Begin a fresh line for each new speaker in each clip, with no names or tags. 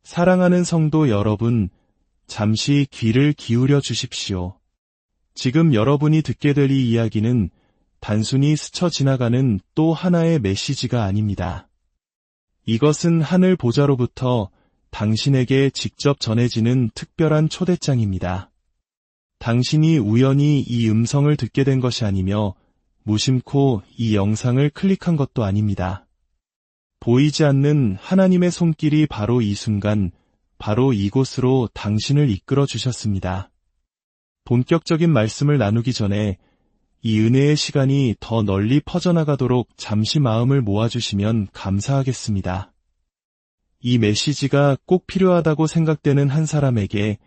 사랑하는 성도 여러분, 잠시 귀를 기울여 주십시오. 지금 여러분이 듣게 될 이 이야기는 단순히 스쳐 지나가는 또 하나의 메시지가 아닙니다. 이것은 하늘 보좌로부터 당신에게 직접 전해지는 특별한 초대장입니다. 당신이 우연히 이 음성을 듣게 된 것이 아니며 무심코 이 영상을 클릭한 것도 아닙니다. 보이지 않는 하나님의 손길이 바로 이 순간, 바로 이곳으로 당신을 이끌어 주셨습니다. 본격적인 말씀을 나누기 전에 이 은혜의 시간이 더 널리 퍼져나가도록 잠시 마음을 모아주시면 감사하겠습니다. 이 메시지가 꼭 필요하다고 생각되는 한 사람에게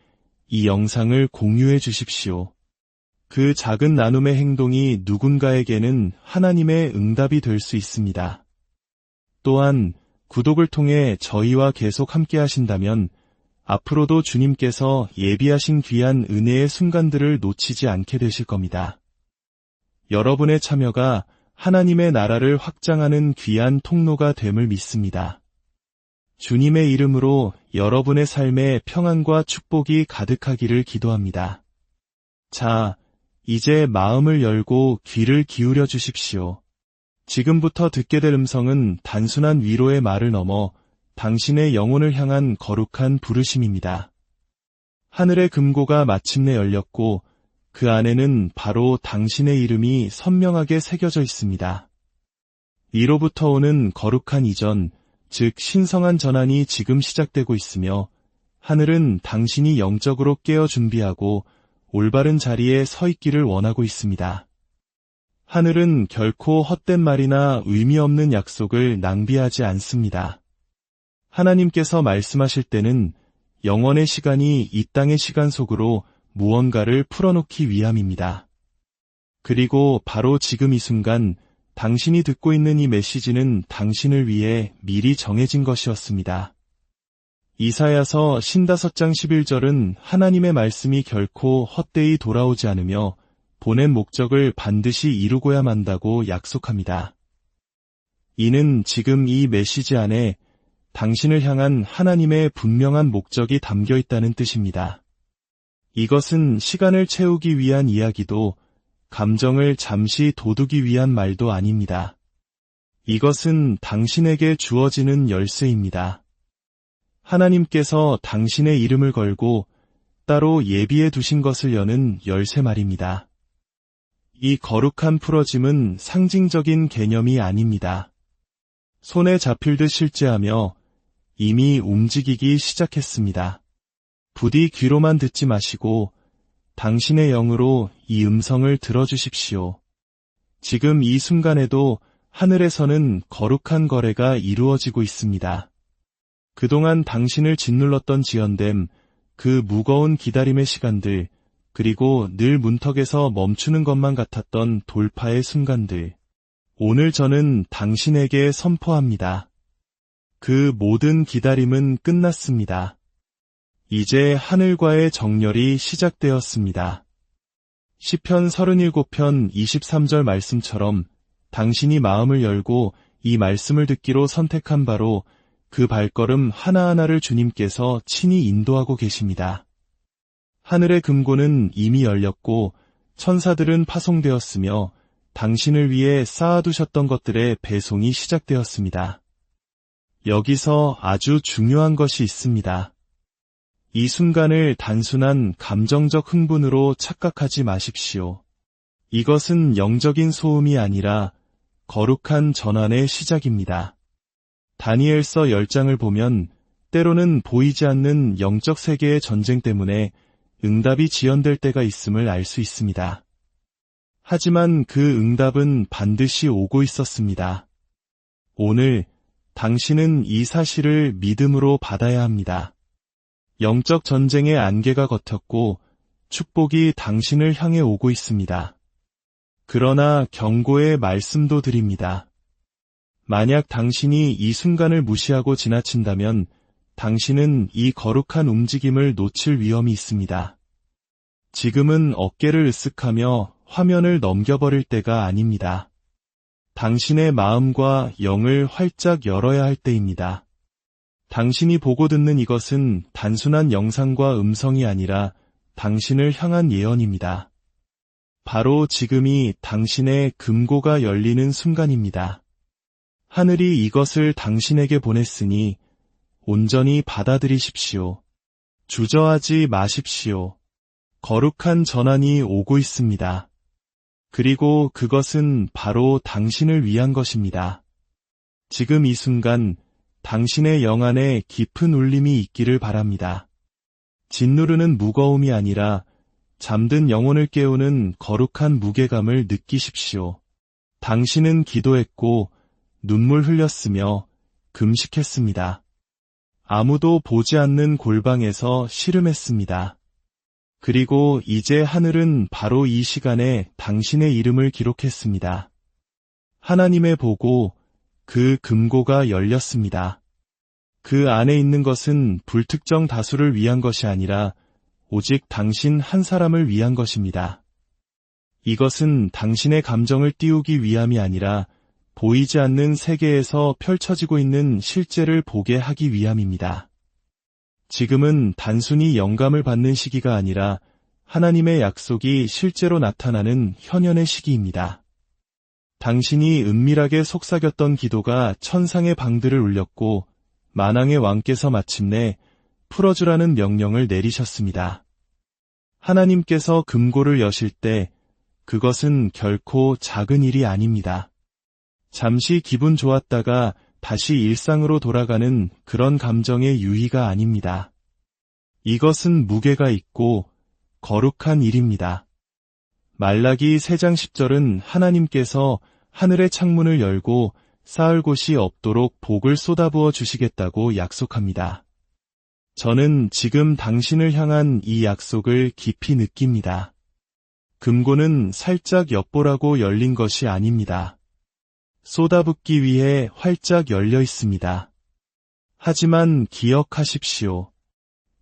이 영상을 공유해 주십시오. 그 작은 나눔의 행동이 누군가에게는 하나님의 응답이 될 수 있습니다. 또한 구독을 통해 저희와 계속 함께 하신다면 앞으로도 주님께서 예비하신 귀한 은혜의 순간들을 놓치지 않게 되실 겁니다. 여러분의 참여가 하나님의 나라를 확장하는 귀한 통로가 됨을 믿습니다. 주님의 이름으로 여러분의 삶에 평안과 축복이 가득하기를 기도합니다. 자, 이제 마음을 열고 귀를 기울여 주십시오. 지금부터 듣게 될 음성은 단순한 위로의 말을 넘어 당신의 영혼을 향한 거룩한 부르심입니다. 하늘의 금고가 마침내 열렸고 그 안에는 바로 당신의 이름이 선명하게 새겨져 있습니다. 이로부터 오는 거룩한 이전, 즉 신성한 전환이 지금 시작되고 있으며 하늘은 당신이 영적으로 깨어 준비하고 올바른 자리에 서 있기를 원하고 있습니다. 하늘은 결코 헛된 말이나 의미 없는 약속을 낭비하지 않습니다. 하나님께서 말씀하실 때는 영원의 시간이 이 땅의 시간 속으로 무언가를 풀어놓기 위함입니다. 그리고 바로 지금 이 순간 당신이 듣고 있는 이 메시지는 당신을 위해 미리 정해진 것이었습니다. 이사야서 55장 11절은 하나님의 말씀이 결코 헛되이 돌아오지 않으며 보낸 목적을 반드시 이루고야 만다고 약속합니다. 이는 지금 이 메시지 안에 당신을 향한 하나님의 분명한 목적이 담겨 있다는 뜻입니다. 이것은 시간을 채우기 위한 이야기도 감정을 잠시 돋우기 위한 말도 아닙니다. 이것은 당신에게 주어지는 열쇠입니다. 하나님께서 당신의 이름을 걸고 따로 예비해 두신 것을 여는 열쇠 말입니다. 이 거룩한 풀어짐은 상징적인 개념이 아닙니다. 손에 잡힐 듯 실제하며 이미 움직이기 시작했습니다. 부디 귀로만 듣지 마시고 당신의 영으로 이 음성을 들어주십시오. 지금 이 순간에도 하늘에서는 거룩한 거래가 이루어지고 있습니다. 그동안 당신을 짓눌렀던 지연됨, 그 무거운 기다림의 시간들, 그리고 늘 문턱에서 멈추는 것만 같았던 돌파의 순간들. 오늘 저는 당신에게 선포합니다. 그 모든 기다림은 끝났습니다. 이제 하늘과의 정렬이 시작되었습니다. 시편 37편 23절 말씀처럼 당신이 마음을 열고 이 말씀을 듣기로 선택한 바로 그 발걸음 하나하나를 주님께서 친히 인도하고 계십니다. 하늘의 금고는 이미 열렸고 천사들은 파송되었으며 당신을 위해 쌓아두셨던 것들의 배송이 시작되었습니다. 여기서 아주 중요한 것이 있습니다. 이 순간을 단순한 감정적 흥분으로 착각하지 마십시오. 이것은 영적인 소음이 아니라 거룩한 전환의 시작입니다. 다니엘서 10장을 보면 때로는 보이지 않는 영적 세계의 전쟁 때문에 응답이 지연될 때가 있음을 알 수 있습니다. 하지만 그 응답은 반드시 오고 있었습니다. 오늘 당신은 이 사실을 믿음으로 받아야 합니다. 영적 전쟁의 안개가 겉었고 축복이 당신을 향해 오고 있습니다. 그러나 경고의 말씀도 드립니다. 만약 당신이 이 순간을 무시하고 지나친다면 당신은 이 거룩한 움직임을 놓칠 위험이 있습니다. 지금은 어깨를 으쓱하며 화면을 넘겨버릴 때가 아닙니다. 당신의 마음과 영을 활짝 열어야 할 때입니다. 당신이 보고 듣는 이것은 단순한 영상과 음성이 아니라 당신을 향한 예언입니다. 바로 지금이 당신의 금고가 열리는 순간입니다. 하늘이 이것을 당신에게 보냈으니 온전히 받아들이십시오. 주저하지 마십시오. 거룩한 전환이 오고 있습니다. 그리고 그것은 바로 당신을 위한 것입니다. 지금 이 순간 당신의 영 안에 깊은 울림이 있기를 바랍니다. 짓누르는 무거움이 아니라 잠든 영혼을 깨우는 거룩한 무게감을 느끼십시오. 당신은 기도했고 눈물 흘렸으며 금식했습니다. 아무도 보지 않는 골방에서 씨름했습니다. 그리고 이제 하늘은 바로 이 시간에 당신의 이름을 기록했습니다. 하나님의 보고 그 금고가 열렸습니다. 그 안에 있는 것은 불특정 다수를 위한 것이 아니라 오직 당신 한 사람을 위한 것입니다. 이것은 당신의 감정을 띄우기 위함이 아니라 보이지 않는 세계에서 펼쳐지고 있는 실제를 보게 하기 위함입니다. 지금은 단순히 영감을 받는 시기가 아니라 하나님의 약속이 실제로 나타나는 현현의 시기입니다. 당신이 은밀하게 속삭였던 기도가 천상의 방들을 울렸고 만왕의 왕께서 마침내 풀어주라는 명령을 내리셨습니다. 하나님께서 금고를 여실 때 그것은 결코 작은 일이 아닙니다. 잠시 기분 좋았다가 다시 일상으로 돌아가는 그런 감정의 유희가 아닙니다. 이것은 무게가 있고 거룩한 일입니다. 말라기 3장 10절은 하나님께서 하늘의 창문을 열고 쌓을 곳이 없도록 복을 쏟아부어 주시겠다고 약속합니다. 저는 지금 당신을 향한 이 약속을 깊이 느낍니다. 금고는 살짝 엿보라고 열린 것이 아닙니다. 쏟아붓기 위해 활짝 열려 있습니다. 하지만 기억하십시오.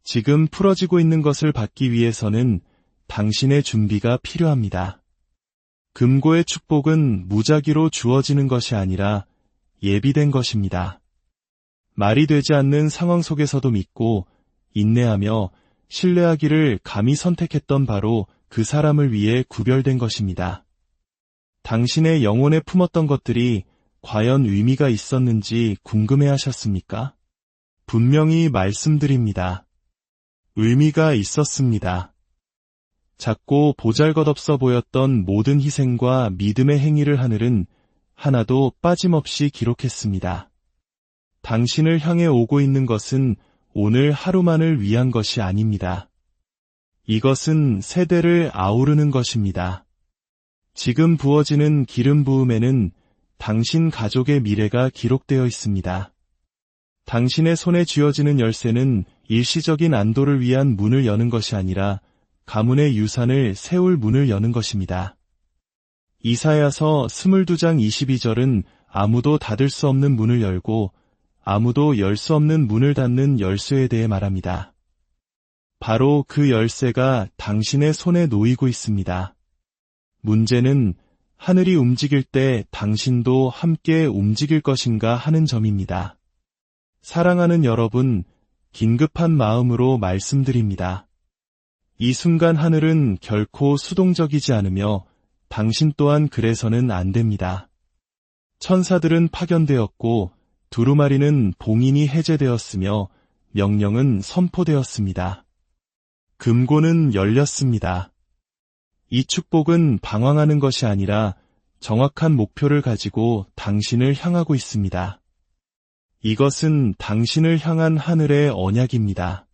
지금 풀어지고 있는 것을 받기 위해서는 당신의 준비가 필요합니다. 금고의 축복은 무작위로 주어지는 것이 아니라 예비된 것입니다. 말이 되지 않는 상황 속에서도 믿고 인내하며 신뢰하기를 감히 선택했던 바로 그 사람을 위해 구별된 것입니다. 당신의 영혼에 품었던 것들이 과연 의미가 있었는지 궁금해하셨습니까? 분명히 말씀드립니다. 의미가 있었습니다. 작고 보잘것없어 보였던 모든 희생과 믿음의 행위를 하늘은 하나도 빠짐없이 기록했습니다. 당신을 향해 오고 있는 것은 오늘 하루만을 위한 것이 아닙니다. 이것은 세대를 아우르는 것입니다. 지금 부어지는 기름 부음에는 당신 가족의 미래가 기록되어 있습니다. 당신의 손에 쥐어지는 열쇠는 일시적인 안도를 위한 문을 여는 것이 아니라 가문의 유산을 세울 문을 여는 것입니다. 이사야서 22장 22절은 아무도 닫을 수 없는 문을 열고 아무도 열 수 없는 문을 닫는 열쇠에 대해 말합니다. 바로 그 열쇠가 당신의 손에 놓이고 있습니다. 문제는 하늘이 움직일 때 당신도 함께 움직일 것인가 하는 점입니다. 사랑하는 여러분, 긴급한 마음으로 말씀드립니다. 이 순간 하늘은 결코 수동적이지 않으며 당신 또한 그래서는 안 됩니다. 천사들은 파견되었고 두루마리는 봉인이 해제되었으며 명령은 선포되었습니다. 금고는 열렸습니다. 이 축복은 방황하는 것이 아니라 정확한 목표를 가지고 당신을 향하고 있습니다. 이것은 당신을 향한 하늘의 언약입니다.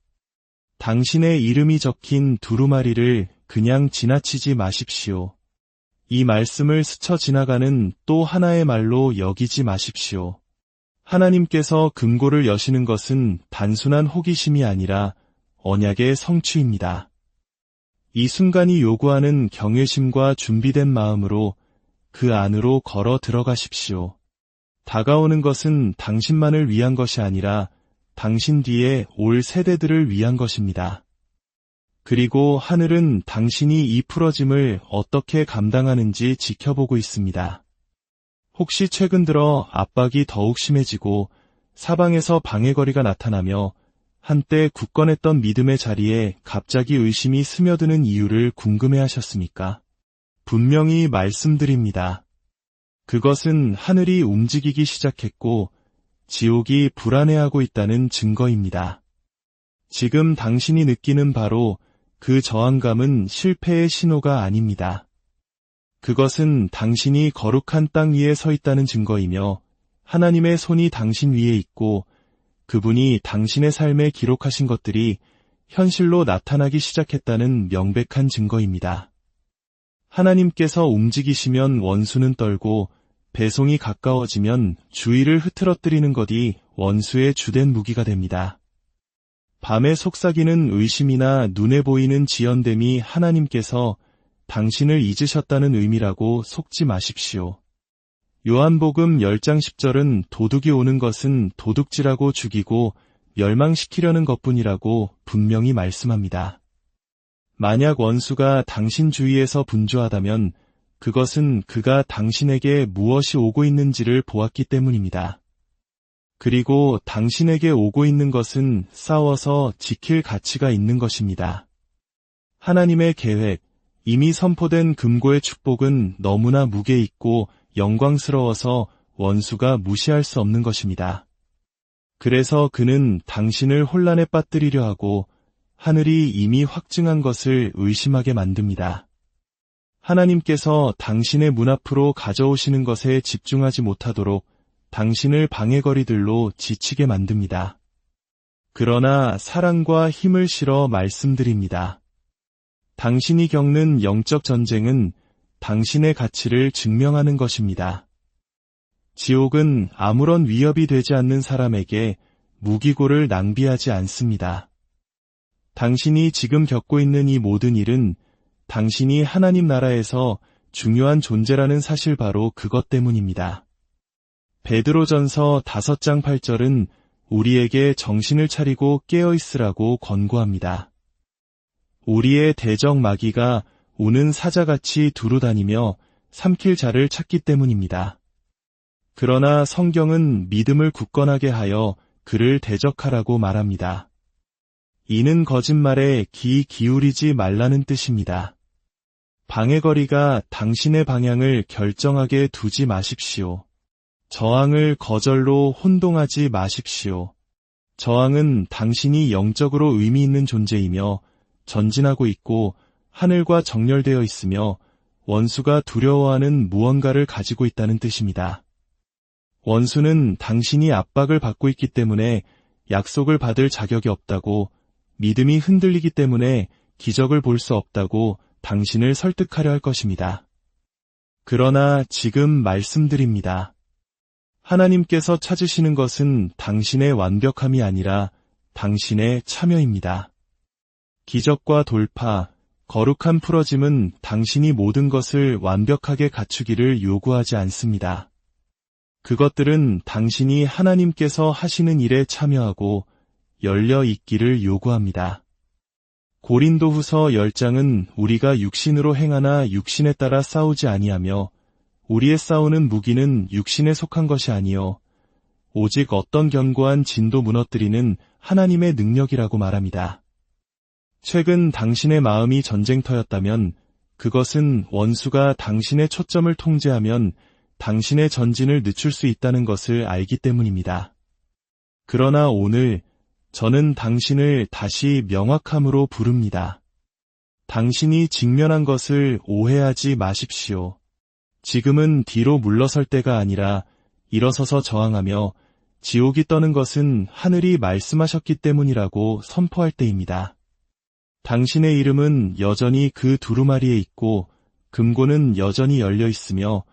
당신의 이름이 적힌 두루마리를 그냥 지나치지 마십시오. 이 말씀을 스쳐 지나가는 또 하나의 말로 여기지 마십시오. 하나님께서 금고를 여시는 것은 단순한 호기심이 아니라 언약의 성취입니다. 이 순간이 요구하는 경외심과 준비된 마음으로 그 안으로 걸어 들어가십시오. 다가오는 것은 당신만을 위한 것이 아니라 당신 뒤에 올 세대들을 위한 것입니다. 그리고 하늘은 당신이 이 풀어짐을 어떻게 감당하는지 지켜보고 있습니다. 혹시 최근 들어 압박이 더욱 심해지고 사방에서 방해거리가 나타나며 한때 굳건했던 믿음의 자리에 갑자기 의심이 스며드는 이유를 궁금해하셨습니까? 분명히 말씀드립니다. 그것은 하늘이 움직이기 시작했고 지옥이 불안해하고 있다는 증거입니다. 지금 당신이 느끼는 바로 그 저항감은 실패의 신호가 아닙니다. 그것은 당신이 거룩한 땅 위에 서 있다는 증거이며 하나님의 손이 당신 위에 있고 그분이 당신의 삶에 기록하신 것들이 현실로 나타나기 시작했다는 명백한 증거입니다. 하나님께서 움직이시면 원수는 떨고 배송이 가까워지면 주의를 흐트러뜨리는 것이 원수의 주된 무기가 됩니다. 밤에 속삭이는 의심이나 눈에 보이는 지연됨이 하나님께서 당신을 잊으셨다는 의미라고 속지 마십시오. 요한복음 10장 10절은 도둑이 오는 것은 도둑질하고 죽이고 멸망시키려는 것뿐이라고 분명히 말씀합니다. 만약 원수가 당신 주위에서 분주하다면 그것은 그가 당신에게 무엇이 오고 있는지를 보았기 때문입니다. 그리고 당신에게 오고 있는 것은 싸워서 지킬 가치가 있는 것입니다. 하나님의 계획, 이미 선포된 금고의 축복은 너무나 무게 있고 영광스러워서 원수가 무시할 수 없는 것입니다. 그래서 그는 당신을 혼란에 빠뜨리려 하고 하늘이 이미 확증한 것을 의심하게 만듭니다. 하나님께서 당신의 문 앞으로 가져오시는 것에 집중하지 못하도록 당신을 방해거리들로 지치게 만듭니다. 그러나 사랑과 힘을 실어 말씀드립니다. 당신이 겪는 영적 전쟁은 당신의 가치를 증명하는 것입니다. 지옥은 아무런 위협이 되지 않는 사람에게 무기고를 낭비하지 않습니다. 당신이 지금 겪고 있는 이 모든 일은 당신이 하나님 나라에서 중요한 존재라는 사실 바로 그것 때문입니다. 베드로전서 5장 8절은 우리에게 정신을 차리고 깨어있으라고 권고합니다. 우리의 대적 마귀가 우는 사자같이 두루다니며 삼킬 자를 찾기 때문입니다. 그러나 성경은 믿음을 굳건하게 하여 그를 대적하라고 말합니다. 이는 거짓말에 귀 기울이지 말라는 뜻입니다. 방해거리가 당신의 방향을 결정하게 두지 마십시오. 저항을 거절로 혼동하지 마십시오. 저항은 당신이 영적으로 의미 있는 존재이며 전진하고 있고 하늘과 정렬되어 있으며 원수가 두려워하는 무언가를 가지고 있다는 뜻입니다. 원수는 당신이 압박을 받고 있기 때문에 약속을 받을 자격이 없다고, 믿음이 흔들리기 때문에 기적을 볼 수 없다고 당신을 설득하려 할 것입니다. 그러나 지금 말씀드립니다. 하나님께서 찾으시는 것은 당신의 완벽함이 아니라 당신의 참여입니다. 기적과 돌파, 거룩한 풀어짐은 당신이 모든 것을 완벽하게 갖추기를 요구하지 않습니다. 그것들은 당신이 하나님께서 하시는 일에 참여하고 열려 있기를 요구합니다. 고린도후서 10장은 우리가 육신으로 행하나 육신에 따라 싸우지 아니하며 우리의 싸우는 무기는 육신에 속한 것이 아니요 오직 어떤 견고한 진도 무너뜨리는 하나님의 능력이라고 말합니다. 최근 당신의 마음이 전쟁터였다면 그것은 원수가 당신의 초점을 통제하면 당신의 전진을 늦출 수 있다는 것을 알기 때문입니다. 그러나 오늘 저는 당신을 다시 명확함으로 부릅니다. 당신이 직면한 것을 오해하지 마십시오. 지금은 뒤로 물러설 때가 아니라 일어서서 저항하며 지옥이 떠는 것은 하늘이 말씀하셨기 때문이라고 선포할 때입니다. 당신의 이름은 여전히 그 두루마리에 있고 금고는 여전히 열려 있으며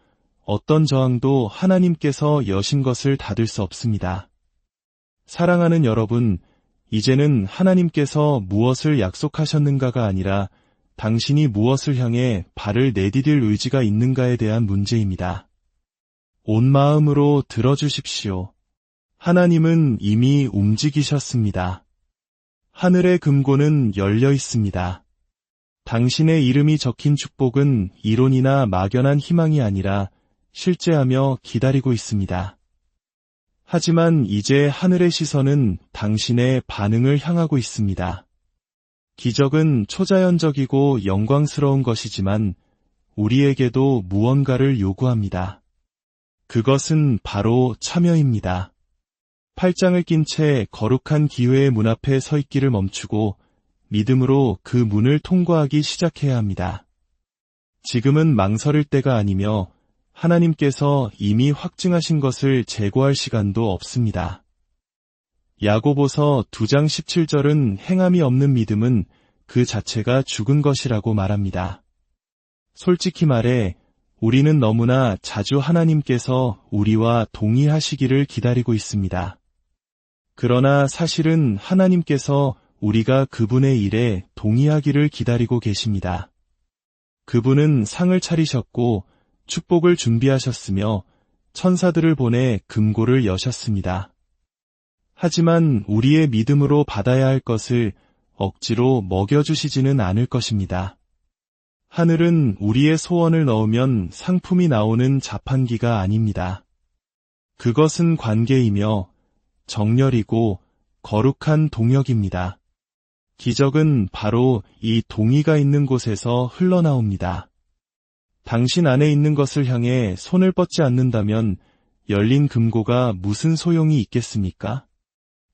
어떤 저항도 하나님께서 여신 것을 닫을 수 없습니다. 사랑하는 여러분, 이제는 하나님께서 무엇을 약속하셨는가가 아니라 당신이 무엇을 향해 발을 내디딜 의지가 있는가에 대한 문제입니다. 온 마음으로 들어주십시오. 하나님은 이미 움직이셨습니다. 하늘의 금고는 열려 있습니다. 당신의 이름이 적힌 축복은 이론이나 막연한 희망이 아니라 실제하며 기다리고 있습니다. 하지만 이제 하늘의 시선은 당신의 반응을 향하고 있습니다. 기적은 초자연적이고 영광스러운 것이지만 우리에게도 무언가를 요구합니다. 그것은 바로 참여입니다. 팔짱을 낀 채 거룩한 기회의 문 앞에 서 있기를 멈추고 믿음으로 그 문을 통과하기 시작해야 합니다. 지금은 망설일 때가 아니며 하나님께서 이미 확증하신 것을 재고할 시간도 없습니다. 야고보서 2장 17절은 행함이 없는 믿음은 그 자체가 죽은 것이라고 말합니다. 솔직히 말해 우리는 너무나 자주 하나님께서 우리와 동의하시기를 기다리고 있습니다. 그러나 사실은 하나님께서 우리가 그분의 일에 동의하기를 기다리고 계십니다. 그분은 상을 차리셨고 축복을 준비하셨으며 천사들을 보내 금고를 여셨습니다. 하지만 우리의 믿음으로 받아야 할 것을 억지로 먹여주시지는 않을 것입니다. 하늘은 우리의 소원을 넣으면 상품이 나오는 자판기가 아닙니다. 그것은 관계이며 정열이고 거룩한 동역입니다. 기적은 바로 이 동의가 있는 곳에서 흘러나옵니다. 당신 안에 있는 것을 향해 손을 뻗지 않는다면 열린 금고가 무슨 소용이 있겠습니까?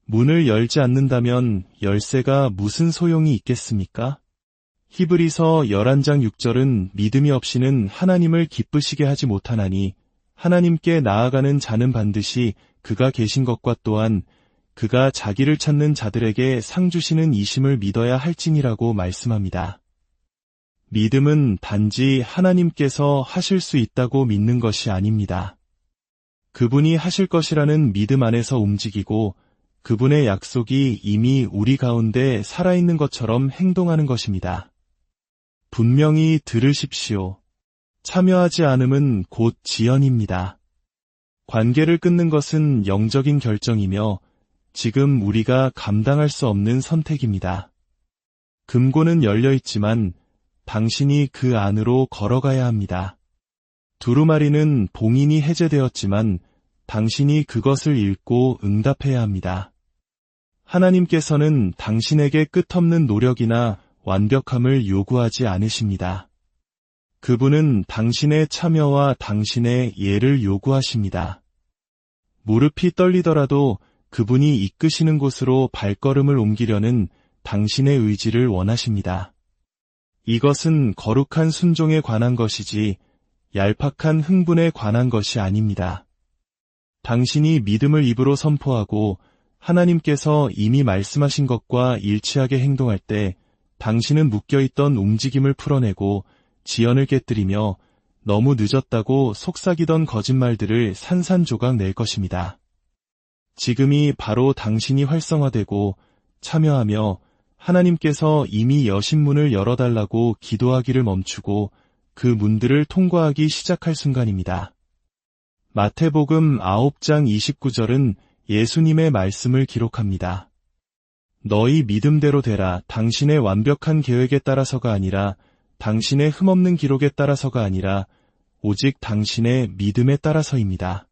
문을 열지 않는다면 열쇠가 무슨 소용이 있겠습니까? 히브리서 11장 6절은 믿음이 없이는 하나님을 기쁘시게 하지 못하나니 하나님께 나아가는 자는 반드시 그가 계신 것과 또한 그가 자기를 찾는 자들에게 상 주시는 이심을 믿어야 할지니라고 말씀합니다. 믿음은 단지 하나님께서 하실 수 있다고 믿는 것이 아닙니다. 그분이 하실 것이라는 믿음 안에서 움직이고 그분의 약속이 이미 우리 가운데 살아있는 것처럼 행동하는 것입니다. 분명히 들으십시오. 참여하지 않음은 곧 지연입니다. 관계를 끊는 것은 영적인 결정이며 지금 우리가 감당할 수 없는 선택입니다. 금고는 열려 있지만 당신이 그 안으로 걸어가야 합니다. 두루마리는 봉인이 해제되었지만 당신이 그것을 읽고 응답해야 합니다. 하나님께서는 당신에게 끝없는 노력이나 완벽함을 요구하지 않으십니다. 그분은 당신의 참여와 당신의 예를 요구하십니다. 무릎이 떨리더라도 그분이 이끄시는 곳으로 발걸음을 옮기려는 당신의 의지를 원하십니다. 이것은 거룩한 순종에 관한 것이지 얄팍한 흥분에 관한 것이 아닙니다. 당신이 믿음을 입으로 선포하고 하나님께서 이미 말씀하신 것과 일치하게 행동할 때 당신은 묶여있던 움직임을 풀어내고 지연을 깨뜨리며 너무 늦었다고 속삭이던 거짓말들을 산산조각 낼 것입니다. 지금이 바로 당신이 활성화되고 참여하며 하나님께서 이미 여신 문을 열어달라고 기도하기를 멈추고 그 문들을 통과하기 시작할 순간입니다. 마태복음 9장 29절은 예수님의 말씀을 기록합니다. 너희 믿음대로 되라. 당신의 완벽한 계획에 따라서가 아니라 당신의 흠없는 기록에 따라서가 아니라 오직 당신의 믿음에 따라서입니다.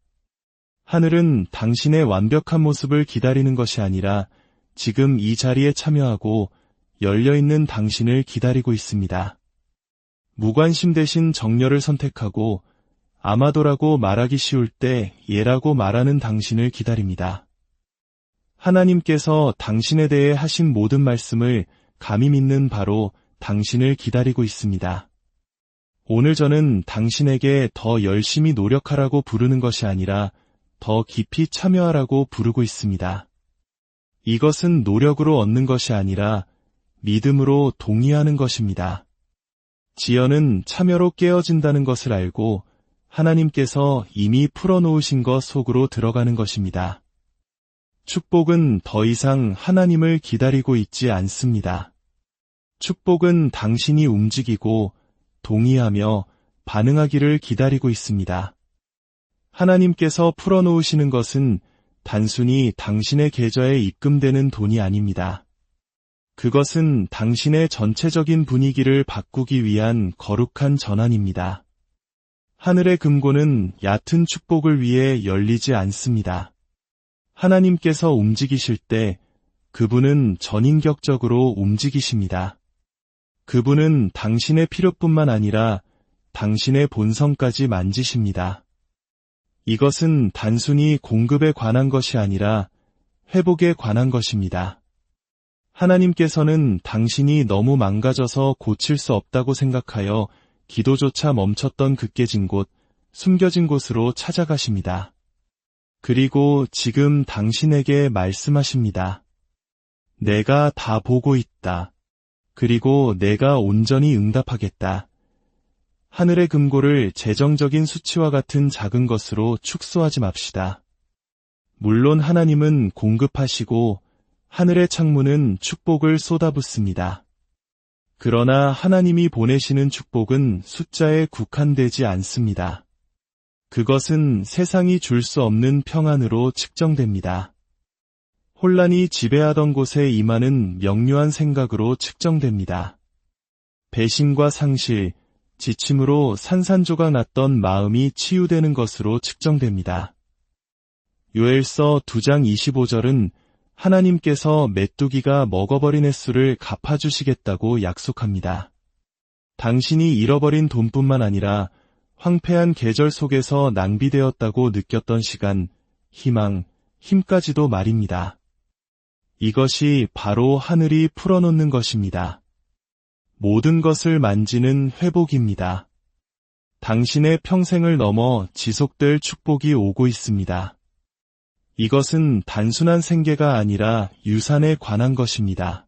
하늘은 당신의 완벽한 모습을 기다리는 것이 아니라 지금 이 자리에 참여하고 열려있는 당신을 기다리고 있습니다. 무관심 대신 정열을 선택하고 아마도라고 말하기 쉬울 때 예라고 말하는 당신을 기다립니다. 하나님께서 당신에 대해 하신 모든 말씀을 감히 믿는 바로 당신을 기다리고 있습니다. 오늘 저는 당신에게 더 열심히 노력하라고 부르는 것이 아니라 더 깊이 참여하라고 부르고 있습니다. 이것은 노력으로 얻는 것이 아니라 믿음으로 동의하는 것입니다. 지연은 참여로 깨어진다는 것을 알고 하나님께서 이미 풀어놓으신 것 속으로 들어가는 것입니다. 축복은 더 이상 하나님을 기다리고 있지 않습니다. 축복은 당신이 움직이고 동의하며 반응하기를 기다리고 있습니다. 하나님께서 풀어놓으시는 것은 단순히 당신의 계좌에 입금되는 돈이 아닙니다. 그것은 당신의 전체적인 분위기를 바꾸기 위한 거룩한 전환입니다. 하늘의 금고는 얕은 축복을 위해 열리지 않습니다. 하나님께서 움직이실 때 그분은 전인격적으로 움직이십니다. 그분은 당신의 필요뿐만 아니라 당신의 본성까지 만지십니다. 이것은 단순히 공급에 관한 것이 아니라 회복에 관한 것입니다. 하나님께서는 당신이 너무 망가져서 고칠 수 없다고 생각하여 기도조차 멈췄던 그 깨진 곳, 숨겨진 곳으로 찾아가십니다. 그리고 지금 당신에게 말씀하십니다. 내가 다 보고 있다. 그리고 내가 온전히 응답하겠다. 하늘의 금고를 재정적인 수치와 같은 작은 것으로 축소하지 맙시다. 물론 하나님은 공급하시고 하늘의 창문은 축복을 쏟아붓습니다. 그러나 하나님이 보내시는 축복은 숫자에 국한되지 않습니다. 그것은 세상이 줄 수 없는 평안으로 측정됩니다. 혼란이 지배하던 곳에 임하는 명료한 생각으로 측정됩니다. 배신과 상실, 지침으로 산산조각 났던 마음이 치유되는 것으로 측정됩니다. 요엘서 2장 25절은 하나님께서 메뚜기가 먹어버린 횟수를 갚아주시겠다고 약속합니다. 당신이 잃어버린 돈뿐만 아니라 황폐한 계절 속에서 낭비되었다고 느꼈던 시간, 희망, 힘까지도 말입니다. 이것이 바로 하늘이 풀어놓는 것입니다. 모든 것을 만지는 회복입니다. 당신의 평생을 넘어 지속될 축복이 오고 있습니다. 이것은 단순한 생계가 아니라 유산에 관한 것입니다.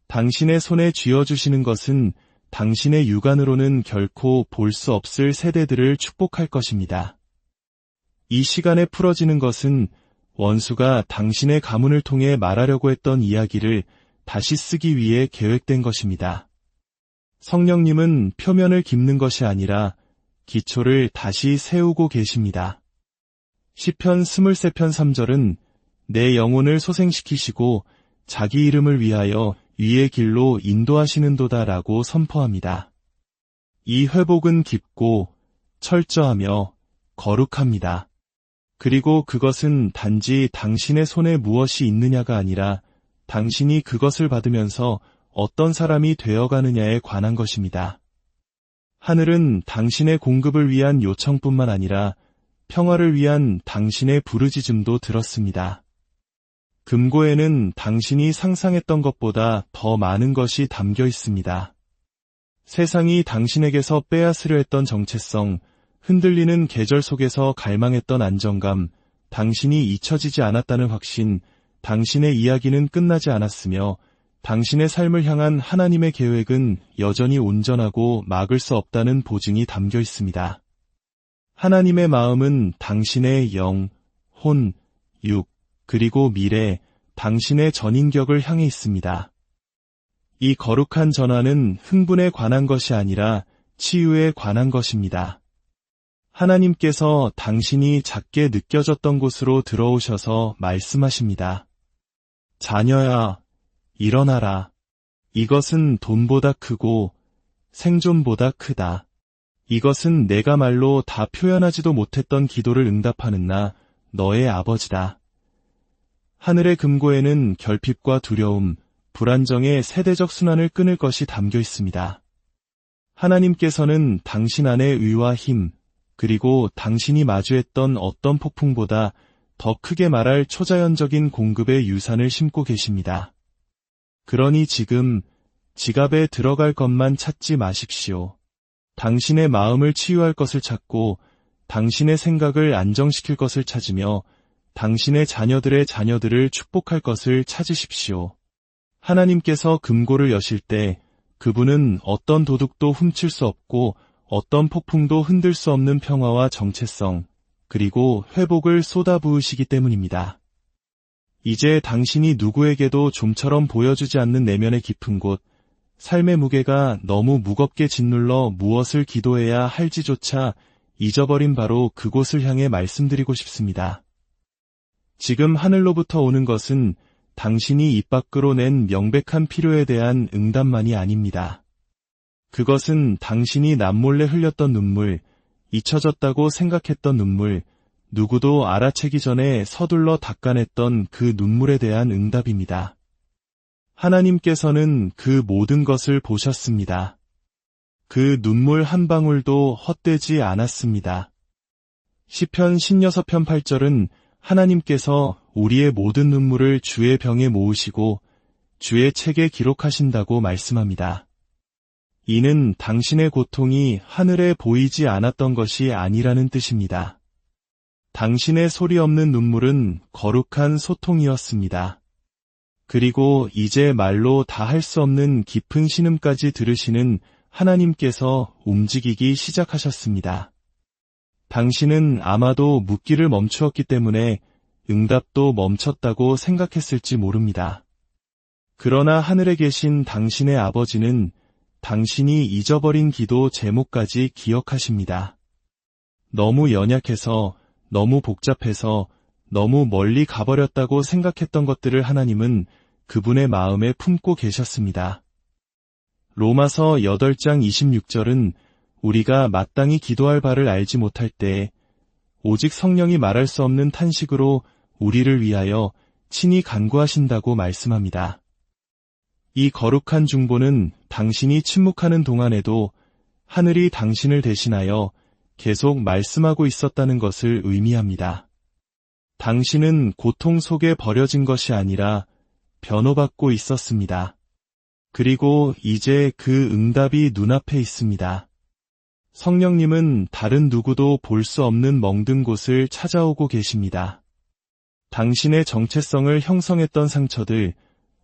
당신의 손에 쥐어주시는 것은 당신의 육안으로는 결코 볼 수 없을 세대들을 축복할 것입니다. 이 시간에 풀어지는 것은 원수가 당신의 가문을 통해 말하려고 했던 이야기를 다시 쓰기 위해 계획된 것입니다. 성령님은 표면을 깁는 것이 아니라 기초를 다시 세우고 계십니다. 시편 23편 3절은 내 영혼을 소생시키시고 자기 이름을 위하여 위의 길로 인도하시는도다 라고 선포합니다. 이 회복은 깊고 철저하며 거룩합니다. 그리고 그것은 단지 당신의 손에 무엇이 있느냐가 아니라 당신이 그것을 받으면서 어떤 사람이 되어가느냐에 관한 것입니다. 하늘은 당신의 공급을 위한 요청뿐만 아니라 평화를 위한 당신의 부르짖음도 들었습니다. 금고에는 당신이 상상했던 것보다 더 많은 것이 담겨 있습니다. 세상이 당신에게서 빼앗으려 했던 정체성, 흔들리는 계절 속에서 갈망했던 안정감, 당신이 잊혀지지 않았다는 확신, 당신의 이야기는 끝나지 않았으며 당신의 삶을 향한 하나님의 계획은 여전히 온전하고 막을 수 없다는 보증이 담겨 있습니다. 하나님의 마음은 당신의 영, 혼, 육, 그리고 미래, 당신의 전인격을 향해 있습니다. 이 거룩한 전환은 흥분에 관한 것이 아니라 치유에 관한 것입니다. 하나님께서 당신이 작게 느껴졌던 곳으로 들어오셔서 말씀하십니다. 자녀야, 일어나라. 이것은 돈보다 크고 생존보다 크다. 이것은 내가 말로 다 표현하지도 못했던 기도를 응답하는 나, 너의 아버지다. 하늘의 금고에는 결핍과 두려움, 불안정의 세대적 순환을 끊을 것이 담겨 있습니다. 하나님께서는 당신 안의 의와 힘, 그리고 당신이 마주했던 어떤 폭풍보다 더 크게 말할 초자연적인 공급의 유산을 심고 계십니다. 그러니 지금 지갑에 들어갈 것만 찾지 마십시오. 당신의 마음을 치유할 것을 찾고 당신의 생각을 안정시킬 것을 찾으며 당신의 자녀들의 자녀들을 축복할 것을 찾으십시오. 하나님께서 금고를 여실 때 그분은 어떤 도둑도 훔칠 수 없고 어떤 폭풍도 흔들 수 없는 평화와 정체성, 그리고 회복을 쏟아부으시기 때문입니다. 이제 당신이 누구에게도 좀처럼 보여주지 않는 내면의 깊은 곳, 삶의 무게가 너무 무겁게 짓눌러 무엇을 기도해야 할지조차 잊어버린 바로 그곳을 향해 말씀드리고 싶습니다. 지금 하늘로부터 오는 것은 당신이 입 밖으로 낸 명백한 필요에 대한 응답만이 아닙니다. 그것은 당신이 남몰래 흘렸던 눈물, 잊혀졌다고 생각했던 눈물, 누구도 알아채기 전에 서둘러 닦아냈던 그 눈물에 대한 응답입니다. 하나님께서는 그 모든 것을 보셨습니다. 그 눈물 한 방울도 헛되지 않았습니다. 시편 16편 8절은 하나님께서 우리의 모든 눈물을 주의 병에 모으시고 주의 책에 기록하신다고 말씀합니다. 이는 당신의 고통이 하늘에 보이지 않았던 것이 아니라는 뜻입니다. 당신의 소리 없는 눈물은 거룩한 소통이었습니다. 그리고 이제 말로 다 할 수 없는 깊은 신음까지 들으시는 하나님께서 움직이기 시작하셨습니다. 당신은 아마도 묻기를 멈추었기 때문에 응답도 멈췄다고 생각했을지 모릅니다. 그러나 하늘에 계신 당신의 아버지는 당신이 잊어버린 기도 제목까지 기억하십니다. 너무 연약해서, 너무 복잡해서, 너무 멀리 가버렸다고 생각했던 것들을 하나님은 그분의 마음에 품고 계셨습니다. 로마서 8장 26절은 우리가 마땅히 기도할 바를 알지 못할 때 오직 성령이 말할 수 없는 탄식으로 우리를 위하여 친히 간구하신다고 말씀합니다. 이 거룩한 중보는 당신이 침묵하는 동안에도 하늘이 당신을 대신하여 계속 말씀하고 있었다는 것을 의미합니다. 당신은 고통 속에 버려진 것이 아니라 변호받고 있었습니다. 그리고 이제 그 응답이 눈앞에 있습니다. 성령님은 다른 누구도 볼 수 없는 멍든 곳을 찾아오고 계십니다. 당신의 정체성을 형성했던 상처들,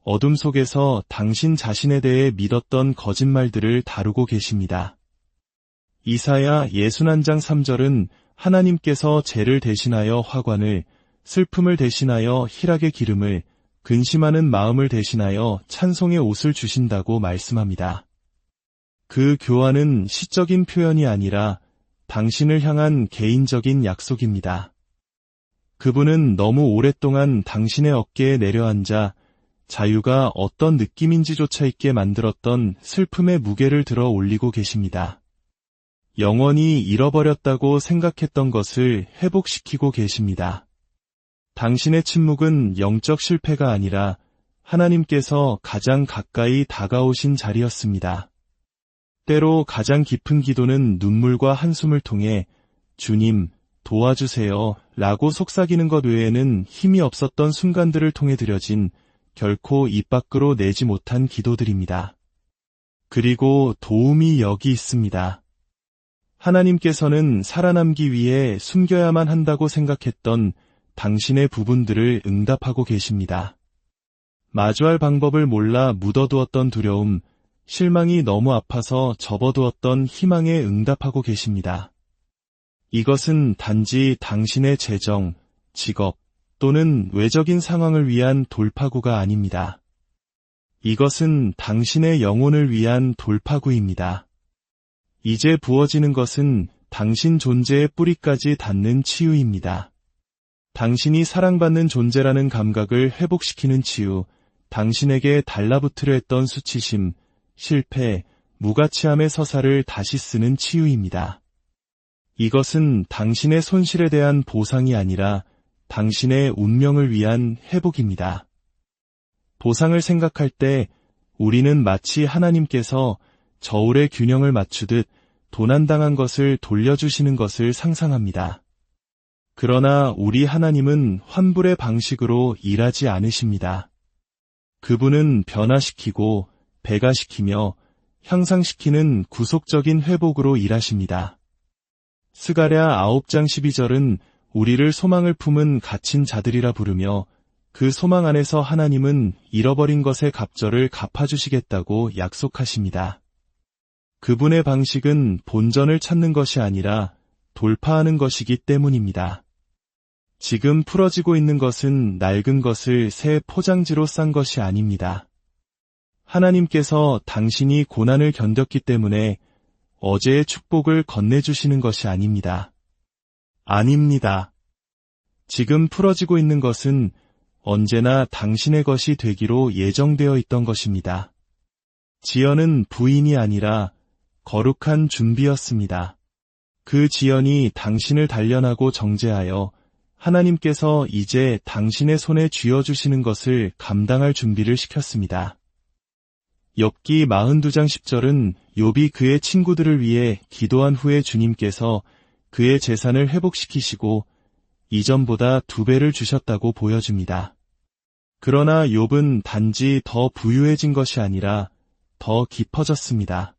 어둠 속에서 당신 자신에 대해 믿었던 거짓말들을 다루고 계십니다. 이사야 61장 3절은 하나님께서 죄를 대신하여 화관을, 슬픔을 대신하여 희락의 기름을, 근심하는 마음을 대신하여 찬송의 옷을 주신다고 말씀합니다. 그 교환은 시적인 표현이 아니라 당신을 향한 개인적인 약속입니다. 그분은 너무 오랫동안 당신의 어깨에 내려앉아 자유가 어떤 느낌인지조차 잊게 만들었던 슬픔의 무게를 들어 올리고 계십니다. 영원히 잃어버렸다고 생각했던 것을 회복시키고 계십니다. 당신의 침묵은 영적 실패가 아니라 하나님께서 가장 가까이 다가오신 자리였습니다. 때로 가장 깊은 기도는 눈물과 한숨을 통해 주님, 도와주세요 라고 속삭이는 것 외에는 힘이 없었던 순간들을 통해 드려진 결코 입 밖으로 내지 못한 기도들입니다. 그리고 도움이 여기 있습니다. 하나님께서는 살아남기 위해 숨겨야만 한다고 생각했던 당신의 부분들을 응답하고 계십니다. 마주할 방법을 몰라 묻어두었던 두려움, 실망이 너무 아파서 접어두었던 희망에 응답하고 계십니다. 이것은 단지 당신의 재정, 직업 또는 외적인 상황을 위한 돌파구가 아닙니다. 이것은 당신의 영혼을 위한 돌파구입니다. 이제 부어지는 것은 당신 존재의 뿌리까지 닿는 치유입니다. 당신이 사랑받는 존재라는 감각을 회복시키는 치유, 당신에게 달라붙으려 했던 수치심, 실패, 무가치함의 서사를 다시 쓰는 치유입니다. 이것은 당신의 손실에 대한 보상이 아니라 당신의 운명을 위한 회복입니다. 보상을 생각할 때 우리는 마치 하나님께서 저울의 균형을 맞추듯 도난당한 것을 돌려주시는 것을 상상합니다. 그러나 우리 하나님은 환불의 방식으로 일하지 않으십니다. 그분은 변화시키고 배가시키며 향상시키는 구속적인 회복으로 일하십니다. 스가랴 9장 12절은 우리를 소망을 품은 갇힌 자들이라 부르며 그 소망 안에서 하나님은 잃어버린 것의 갑절을 갚아주시겠다고 약속하십니다. 그분의 방식은 본전을 찾는 것이 아니라 돌파하는 것이기 때문입니다. 지금 풀어지고 있는 것은 낡은 것을 새 포장지로 싼 것이 아닙니다. 하나님께서 당신이 고난을 견뎠기 때문에 어제의 축복을 건네주시는 것이 아닙니다. 아닙니다. 지금 풀어지고 있는 것은 언제나 당신의 것이 되기로 예정되어 있던 것입니다. 지연은 부인이 아니라 거룩한 준비였습니다. 그 지연이 당신을 단련하고 정죄하여 하나님께서 이제 당신의 손에 쥐어주시는 것을 감당할 준비를 시켰습니다. 욥기 42장 10절은 욥이 그의 친구들을 위해 기도한 후에 주님께서 그의 재산을 회복시키시고 이전보다 2배를 주셨다고 보여줍니다. 그러나 욥은 단지 더 부유해진 것이 아니라 더 깊어졌습니다.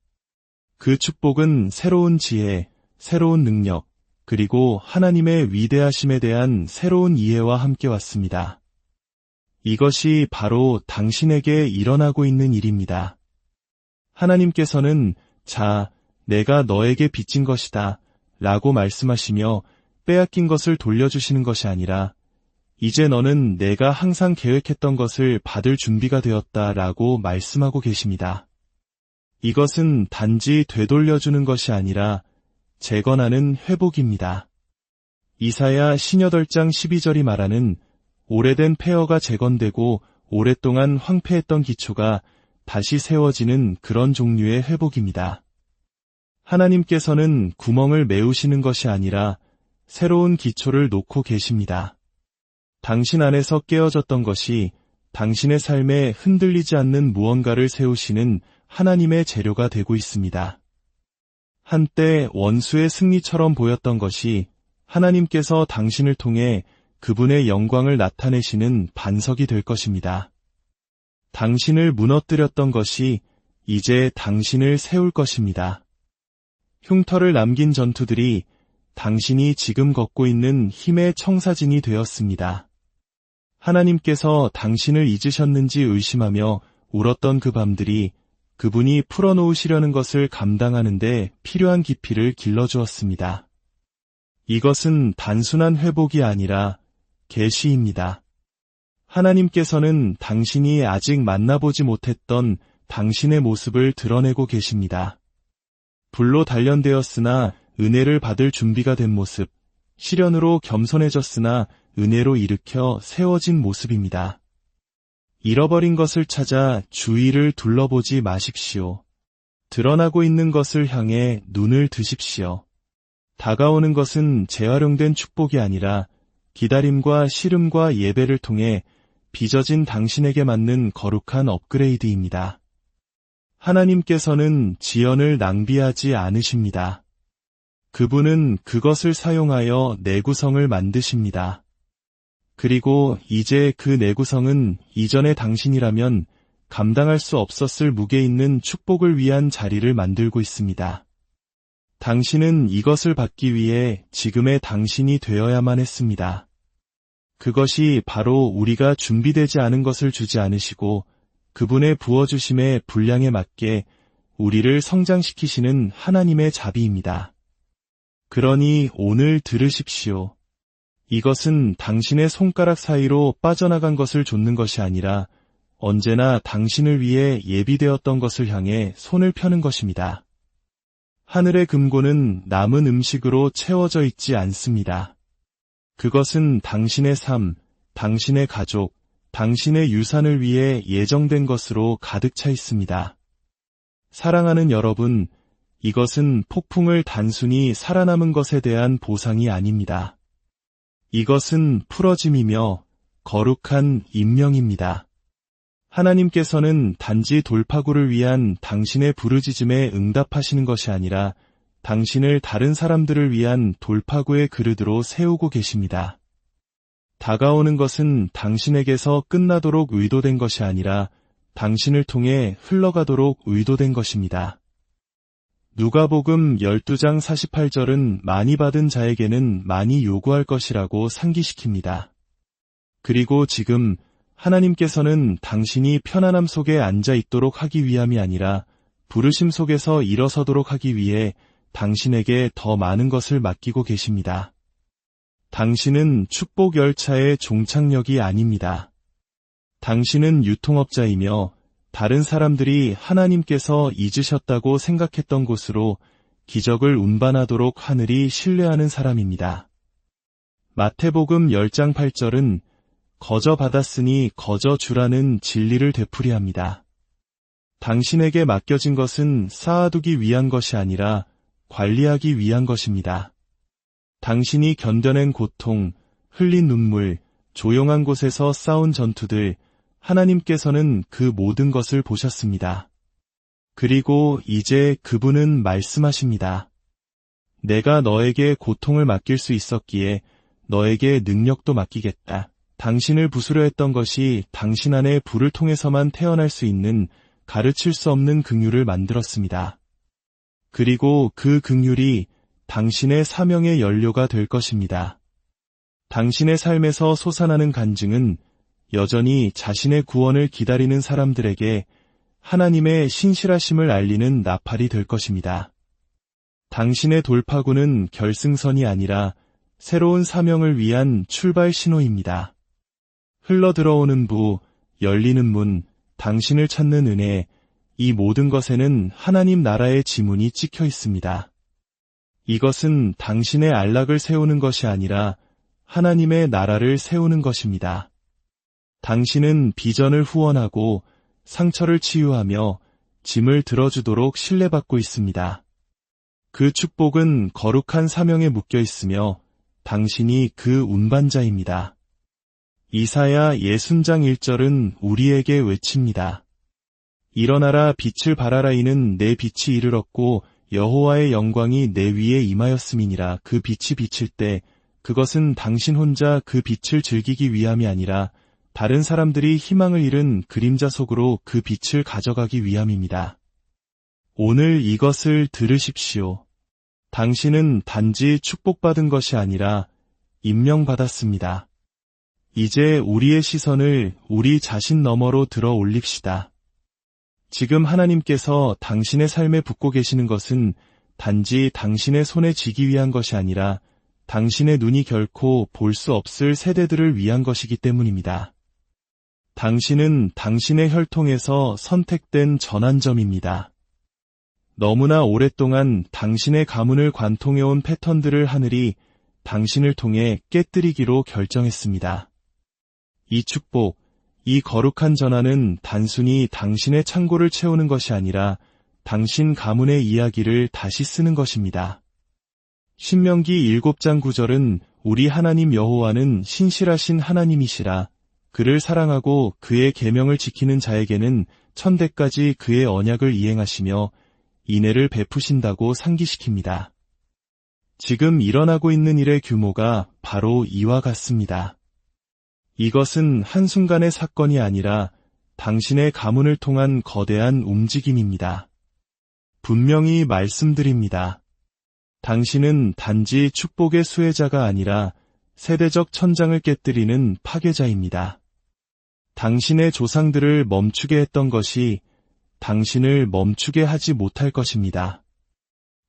그 축복은 새로운 지혜, 새로운 능력, 그리고 하나님의 위대하심에 대한 새로운 이해와 함께 왔습니다. 이것이 바로 당신에게 일어나고 있는 일입니다. 하나님께서는 자, 내가 너에게 빚진 것이다 라고 말씀하시며 빼앗긴 것을 돌려주시는 것이 아니라 이제 너는 내가 항상 계획했던 것을 받을 준비가 되었다 라고 말씀하고 계십니다. 이것은 단지 되돌려주는 것이 아니라 재건하는 회복입니다. 이사야 58장 12절이 말하는 오래된 폐허가 재건되고 오랫동안 황폐했던 기초가 다시 세워지는 그런 종류의 회복입니다. 하나님께서는 구멍을 메우시는 것이 아니라 새로운 기초를 놓고 계십니다. 당신 안에서 깨어졌던 것이 당신의 삶에 흔들리지 않는 무언가를 세우시는 하나님의 재료가 되고 있습니다. 한때 원수의 승리처럼 보였던 것이 하나님께서 당신을 통해 그분의 영광을 나타내시는 반석이 될 것입니다. 당신을 무너뜨렸던 것이 이제 당신을 세울 것입니다. 흉터를 남긴 전투들이 당신이 지금 걷고 있는 힘의 청사진이 되었습니다. 하나님께서 당신을 잊으셨는지 의심하며 울었던 그 밤들이 그분이 풀어놓으시려는 것을 감당하는데 필요한 깊이를 길러주었습니다. 이것은 단순한 회복이 아니라 계시입니다. 하나님께서는 당신이 아직 만나보지 못했던 당신의 모습을 드러내고 계십니다. 불로 단련되었으나 은혜를 받을 준비가 된 모습, 시련으로 겸손해졌으나 은혜로 일으켜 세워진 모습입니다. 잃어버린 것을 찾아 주위를 둘러보지 마십시오. 드러나고 있는 것을 향해 눈을 드십시오. 다가오는 것은 재활용된 축복이 아니라 기다림과 씨름과 예배를 통해 빚어진 당신에게 맞는 거룩한 업그레이드입니다. 하나님께서는 지연을 낭비하지 않으십니다. 그분은 그것을 사용하여 내구성을 만드십니다. 그리고 이제 그 내구성은 이전의 당신이라면 감당할 수 없었을 무게 있는 축복을 위한 자리를 만들고 있습니다. 당신은 이것을 받기 위해 지금의 당신이 되어야만 했습니다. 그것이 바로 우리가 준비되지 않은 것을 주지 않으시고 그분의 부어주심의 분량에 맞게 우리를 성장시키시는 하나님의 자비입니다. 그러니 오늘 들으십시오. 이것은 당신의 손가락 사이로 빠져나간 것을 좇는 것이 아니라 언제나 당신을 위해 예비되었던 것을 향해 손을 펴는 것입니다. 하늘의 금고는 남은 음식으로 채워져 있지 않습니다. 그것은 당신의 삶, 당신의 가족, 당신의 유산을 위해 예정된 것으로 가득 차 있습니다. 사랑하는 여러분, 이것은 폭풍을 단순히 살아남은 것에 대한 보상이 아닙니다. 이것은 풀어짐이며 거룩한 임명입니다. 하나님께서는 단지 돌파구를 위한 당신의 부르짖음에 응답하시는 것이 아니라 당신을 다른 사람들을 위한 돌파구의 그릇으로 세우고 계십니다. 다가오는 것은 당신에게서 끝나도록 의도된 것이 아니라 당신을 통해 흘러가도록 의도된 것입니다. 누가복음 12장 48절은 많이 받은 자에게는 많이 요구할 것이라고 상기시킵니다. 그리고 지금 하나님께서는 당신이 편안함 속에 앉아 있도록 하기 위함이 아니라 부르심 속에서 일어서도록 하기 위해 당신에게 더 많은 것을 맡기고 계십니다. 당신은 축복 열차의 종착역이 아닙니다. 당신은 유통업자이며 다른 사람들이 하나님께서 잊으셨다고 생각했던 곳으로 기적을 운반하도록 하늘이 신뢰하는 사람입니다. 마태복음 10장 8절은 거저 받았으니 거저 주라는 진리를 되풀이합니다. 당신에게 맡겨진 것은 쌓아두기 위한 것이 아니라 관리하기 위한 것입니다. 당신이 견뎌낸 고통, 흘린 눈물, 조용한 곳에서 싸운 전투들, 하나님께서는 그 모든 것을 보셨습니다. 그리고 이제 그분은 말씀하십니다. 내가 너에게 고통을 맡길 수 있었기에 너에게 능력도 맡기겠다. 당신을 부수려 했던 것이 당신 안에 불을 통해서만 태어날 수 있는 가르칠 수 없는 긍휼을 만들었습니다. 그리고 그 긍휼이 당신의 사명의 연료가 될 것입니다. 당신의 삶에서 솟아나는 간증은 여전히 자신의 구원을 기다리는 사람들에게 하나님의 신실하심을 알리는 나팔이 될 것입니다. 당신의 돌파구는 결승선이 아니라 새로운 사명을 위한 출발 신호입니다. 흘러들어오는 부, 열리는 문, 당신을 찾는 은혜, 이 모든 것에는 하나님 나라의 지문이 찍혀 있습니다. 이것은 당신의 안락을 세우는 것이 아니라 하나님의 나라를 세우는 것입니다. 당신은 비전을 후원하고 상처를 치유하며 짐을 들어주도록 신뢰받고 있습니다. 그 축복은 거룩한 사명에 묶여 있으며 당신이 그 운반자입니다. 이사야 60장 1절은 우리에게 외칩니다. 일어나라 빛을 발하라 이는 내 빛이 이르렀고 여호와의 영광이 내 위에 임하였음이니라. 그 빛이 비칠 때 그것은 당신 혼자 그 빛을 즐기기 위함이 아니라 다른 사람들이 희망을 잃은 그림자 속으로 그 빛을 가져가기 위함입니다. 오늘 이것을 들으십시오. 당신은 단지 축복받은 것이 아니라 임명받았습니다. 이제 우리의 시선을 우리 자신 너머로 들어 올립시다. 지금 하나님께서 당신의 삶에 붓고 계시는 것은 단지 당신의 손에 쥐기 위한 것이 아니라 당신의 눈이 결코 볼 수 없을 세대들을 위한 것이기 때문입니다. 당신은 당신의 혈통에서 선택된 전환점입니다. 너무나 오랫동안 당신의 가문을 관통해온 패턴들을 하늘이 당신을 통해 깨뜨리기로 결정했습니다. 이 축복, 이 거룩한 전환은 단순히 당신의 창고를 채우는 것이 아니라 당신 가문의 이야기를 다시 쓰는 것입니다. 신명기 7장 9절은 우리 하나님 여호와는 신실하신 하나님이시라. 그를 사랑하고 그의 계명을 지키는 자에게는 천대까지 그의 언약을 이행하시며 인애를 베푸신다고 상기시킵니다. 지금 일어나고 있는 일의 규모가 바로 이와 같습니다. 이것은 한순간의 사건이 아니라 당신의 가문을 통한 거대한 움직임입니다. 분명히 말씀드립니다. 당신은 단지 축복의 수혜자가 아니라 세대적 천장을 깨뜨리는 파괴자입니다. 당신의 조상들을 멈추게 했던 것이 당신을 멈추게 하지 못할 것입니다.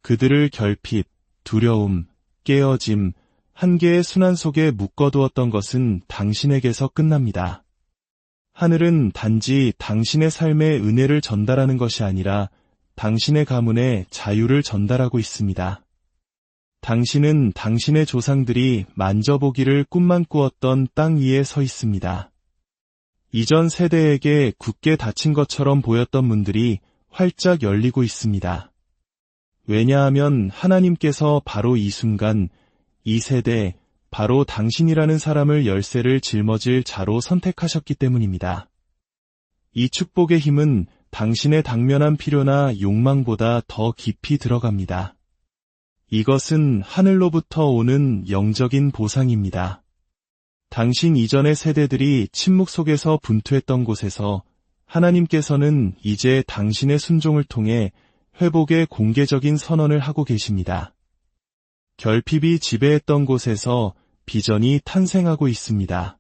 그들을 결핍, 두려움, 깨어짐, 한계의 순환 속에 묶어두었던 것은 당신에게서 끝납니다. 하늘은 단지 당신의 삶에 은혜를 전달하는 것이 아니라 당신의 가문에 자유를 전달하고 있습니다. 당신은 당신의 조상들이 만져보기를 꿈만 꾸었던 땅 위에 서 있습니다. 이전 세대에게 굳게 닫힌 것처럼 보였던 문들이 활짝 열리고 있습니다. 왜냐하면 하나님께서 바로 이 순간, 이 세대, 바로 당신이라는 사람을 열쇠를 짊어질 자로 선택하셨기 때문입니다. 이 축복의 힘은 당신의 당면한 필요나 욕망보다 더 깊이 들어갑니다. 이것은 하늘로부터 오는 영적인 보상입니다. 당신 이전의 세대들이 침묵 속에서 분투했던 곳에서 하나님께서는 이제 당신의 순종을 통해 회복의 공개적인 선언을 하고 계십니다. 결핍이 지배했던 곳에서 비전이 탄생하고 있습니다.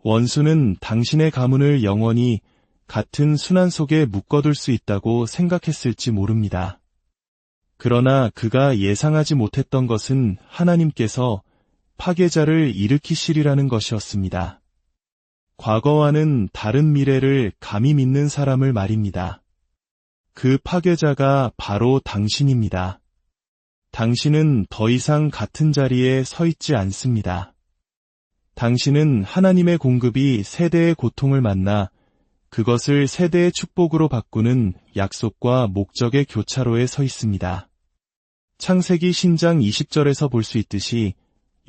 원수는 당신의 가문을 영원히 같은 순환 속에 묶어둘 수 있다고 생각했을지 모릅니다. 그러나 그가 예상하지 못했던 것은 하나님께서 파괴자를 일으키시리라는 것이었습니다. 과거와는 다른 미래를 감히 믿는 사람을 말입니다. 그 파괴자가 바로 당신입니다. 당신은 더 이상 같은 자리에 서 있지 않습니다. 당신은 하나님의 공급이 세대의 고통을 만나 그것을 세대의 축복으로 바꾸는 약속과 목적의 교차로에 서 있습니다. 창세기 신장 20절에서 볼 수 있듯이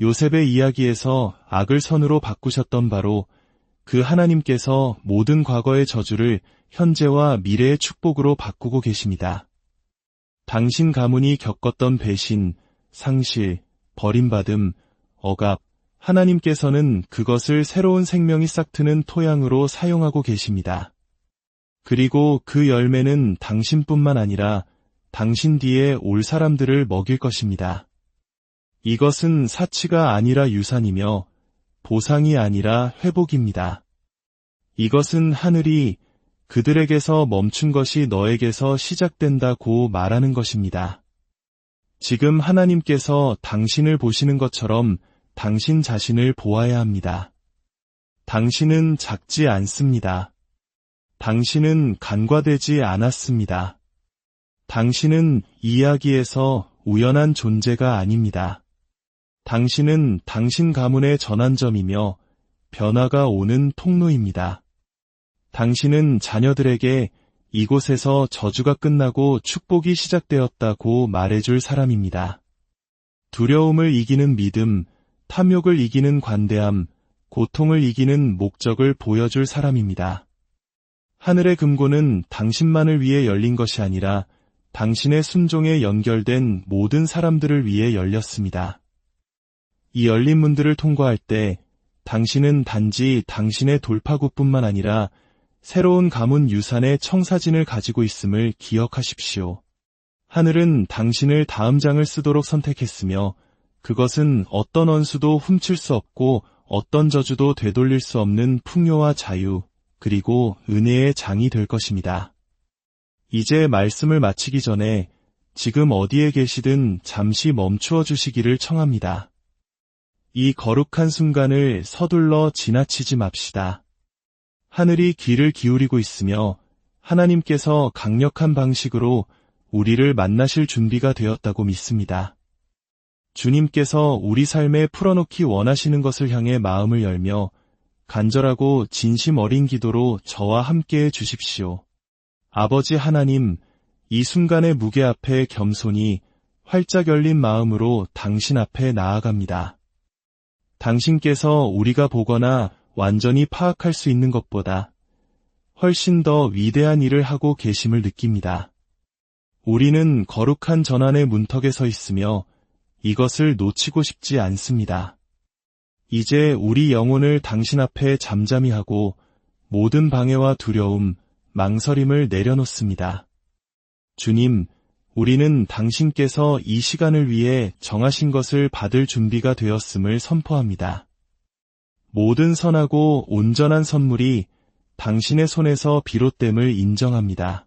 요셉의 이야기에서 악을 선으로 바꾸셨던 바로 그 하나님께서 모든 과거의 저주를 현재와 미래의 축복으로 바꾸고 계십니다. 당신 가문이 겪었던 배신, 상실, 버림받음, 억압, 하나님께서는 그것을 새로운 생명이 싹트는 토양으로 사용하고 계십니다. 그리고 그 열매는 당신뿐만 아니라 당신 뒤에 올 사람들을 먹일 것입니다. 이것은 사치가 아니라 유산이며 보상이 아니라 회복입니다. 이것은 하늘이 그들에게서 멈춘 것이 너에게서 시작된다고 말하는 것입니다. 지금 하나님께서 당신을 보시는 것처럼 당신 자신을 보아야 합니다. 당신은 작지 않습니다. 당신은 간과되지 않았습니다. 당신은 이야기에서 우연한 존재가 아닙니다. 당신은 당신 가문의 전환점이며 변화가 오는 통로입니다. 당신은 자녀들에게 이곳에서 저주가 끝나고 축복이 시작되었다고 말해줄 사람입니다. 두려움을 이기는 믿음, 탐욕을 이기는 관대함, 고통을 이기는 목적을 보여줄 사람입니다. 하늘의 금고는 당신만을 위해 열린 것이 아니라 당신의 순종에 연결된 모든 사람들을 위해 열렸습니다. 이 열린 문들을 통과할 때 당신은 단지 당신의 돌파구뿐만 아니라 새로운 가문 유산의 청사진을 가지고 있음을 기억하십시오. 하늘은 당신을 다음 장을 쓰도록 선택했으며 그것은 어떤 원수도 훔칠 수 없고 어떤 저주도 되돌릴 수 없는 풍요와 자유, 그리고 은혜의 장이 될 것입니다. 이제 말씀을 마치기 전에 지금 어디에 계시든 잠시 멈추어 주시기를 청합니다. 이 거룩한 순간을 서둘러 지나치지 맙시다. 하늘이 귀를 기울이고 있으며 하나님께서 강력한 방식으로 우리를 만나실 준비가 되었다고 믿습니다. 주님께서 우리 삶에 풀어놓기 원하시는 것을 향해 마음을 열며 간절하고 진심 어린 기도로 저와 함께해 주십시오. 아버지 하나님, 이 순간의 무게 앞에 겸손히 활짝 열린 마음으로 당신 앞에 나아갑니다. 당신께서 우리가 보거나 완전히 파악할 수 있는 것보다 훨씬 더 위대한 일을 하고 계심을 느낍니다. 우리는 거룩한 전환의 문턱에 서 있으며 이것을 놓치고 싶지 않습니다. 이제 우리 영혼을 당신 앞에 잠잠히 하고 모든 방해와 두려움, 망설임을 내려놓습니다. 주님, 우리는 당신께서 이 시간을 위해 정하신 것을 받을 준비가 되었음을 선포합니다. 모든 선하고 온전한 선물이 당신의 손에서 비롯됨을 인정합니다.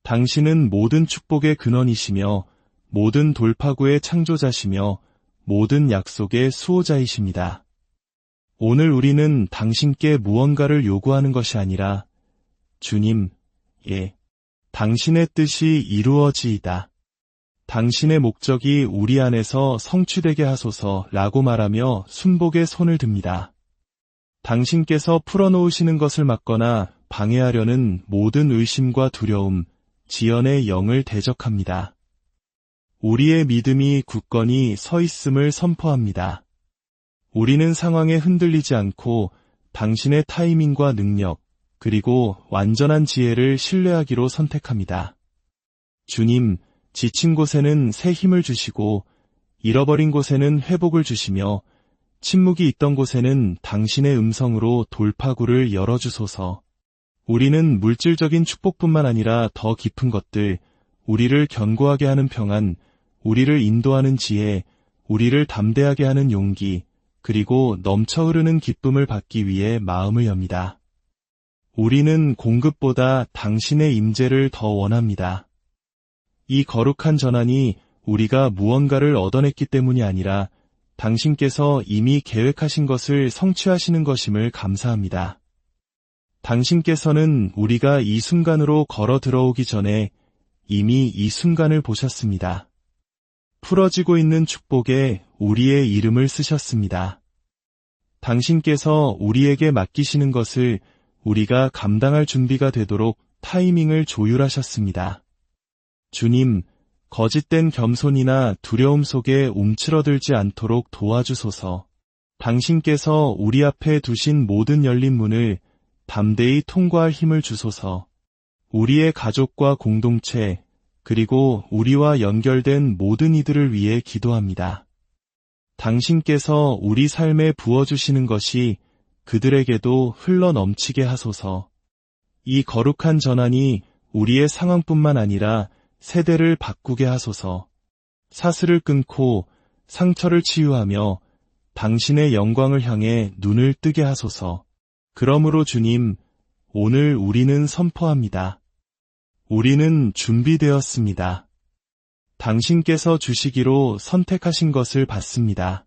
당신은 모든 축복의 근원이시며 모든 돌파구의 창조자시며 모든 약속의 수호자이십니다. 오늘 우리는 당신께 무언가를 요구하는 것이 아니라 주님, 당신의 뜻이 이루어지이다. 당신의 목적이 우리 안에서 성취되게 하소서라고 말하며 순복에 손을 듭니다. 당신께서 풀어놓으시는 것을 막거나 방해하려는 모든 의심과 두려움, 지연의 영을 대적합니다. 우리의 믿음이 굳건히 서 있음을 선포합니다. 우리는 상황에 흔들리지 않고 당신의 타이밍과 능력, 그리고 완전한 지혜를 신뢰하기로 선택합니다. 주님, 지친 곳에는 새 힘을 주시고 잃어버린 곳에는 회복을 주시며 침묵이 있던 곳에는 당신의 음성으로 돌파구를 열어주소서. 우리는 물질적인 축복뿐만 아니라 더 깊은 것들, 우리를 견고하게 하는 평안, 우리를 인도하는 지혜, 우리를 담대하게 하는 용기, 그리고 넘쳐 흐르는 기쁨을 받기 위해 마음을 엽니다. 우리는 공급보다 당신의 임재를 더 원합니다. 이 거룩한 전환이 우리가 무언가를 얻어냈기 때문이 아니라 당신께서 이미 계획하신 것을 성취하시는 것임을 감사합니다. 당신께서는 우리가 이 순간으로 걸어 들어오기 전에 이미 이 순간을 보셨습니다. 풀어지고 있는 축복에 우리의 이름을 쓰셨습니다. 당신께서 우리에게 맡기시는 것을 우리가 감당할 준비가 되도록 타이밍을 조율하셨습니다. 주님, 거짓된 겸손이나 두려움 속에 움츠러들지 않도록 도와주소서. 당신께서 우리 앞에 두신 모든 열린 문을 담대히 통과할 힘을 주소서. 우리의 가족과 공동체, 그리고 우리와 연결된 모든 이들을 위해 기도합니다. 당신께서 우리 삶에 부어주시는 것이 그들에게도 흘러 넘치게 하소서. 이 거룩한 전환이 우리의 상황뿐만 아니라 세대를 바꾸게 하소서. 사슬을 끊고 상처를 치유하며 당신의 영광을 향해 눈을 뜨게 하소서. 그러므로 주님, 오늘 우리는 선포합니다. 우리는 준비되었습니다. 당신께서 주시기로 선택하신 것을 받습니다.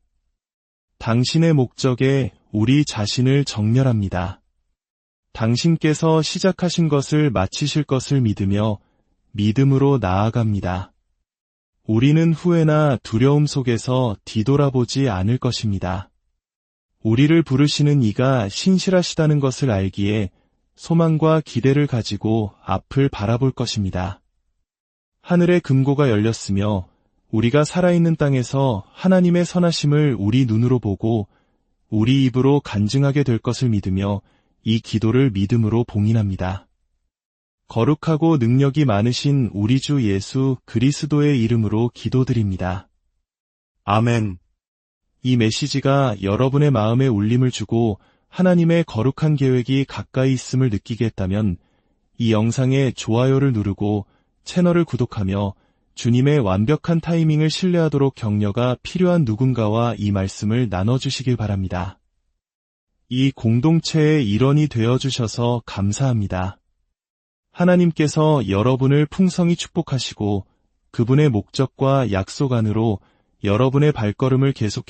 당신의 목적에 우리 자신을 정렬합니다. 당신께서 시작하신 것을 마치실 것을 믿으며 믿음으로 나아갑니다. 우리는 후회나 두려움 속에서 뒤돌아보지 않을 것입니다. 우리를 부르시는 이가 신실하시다는 것을 알기에 소망과 기대를 가지고 앞을 바라볼 것입니다. 하늘의 금고가 열렸으며 우리가 살아있는 땅에서 하나님의 선하심을 우리 눈으로 보고 우리 입으로 간증하게 될 것을 믿으며 이 기도를 믿음으로 봉인합니다. 거룩하고 능력이 많으신 우리 주 예수 그리스도의 이름으로 기도드립니다. 아멘. 이 메시지가 여러분의 마음에 울림을 주고 하나님의 거룩한 계획이 가까이 있음을 느끼게 했다면 이 영상에 좋아요를 누르고 채널을 구독하며 주님의 완벽한 타이밍을 신뢰하도록 격려가 필요한 누군가와 이 말씀을 나눠주시길 바랍니다. 이 공동체의 일원이 되어주셔서 감사합니다. 하나님께서 여러분을 풍성히 축복하시고 그분의 목적과 약속 안으로 여러분의 발걸음을 계속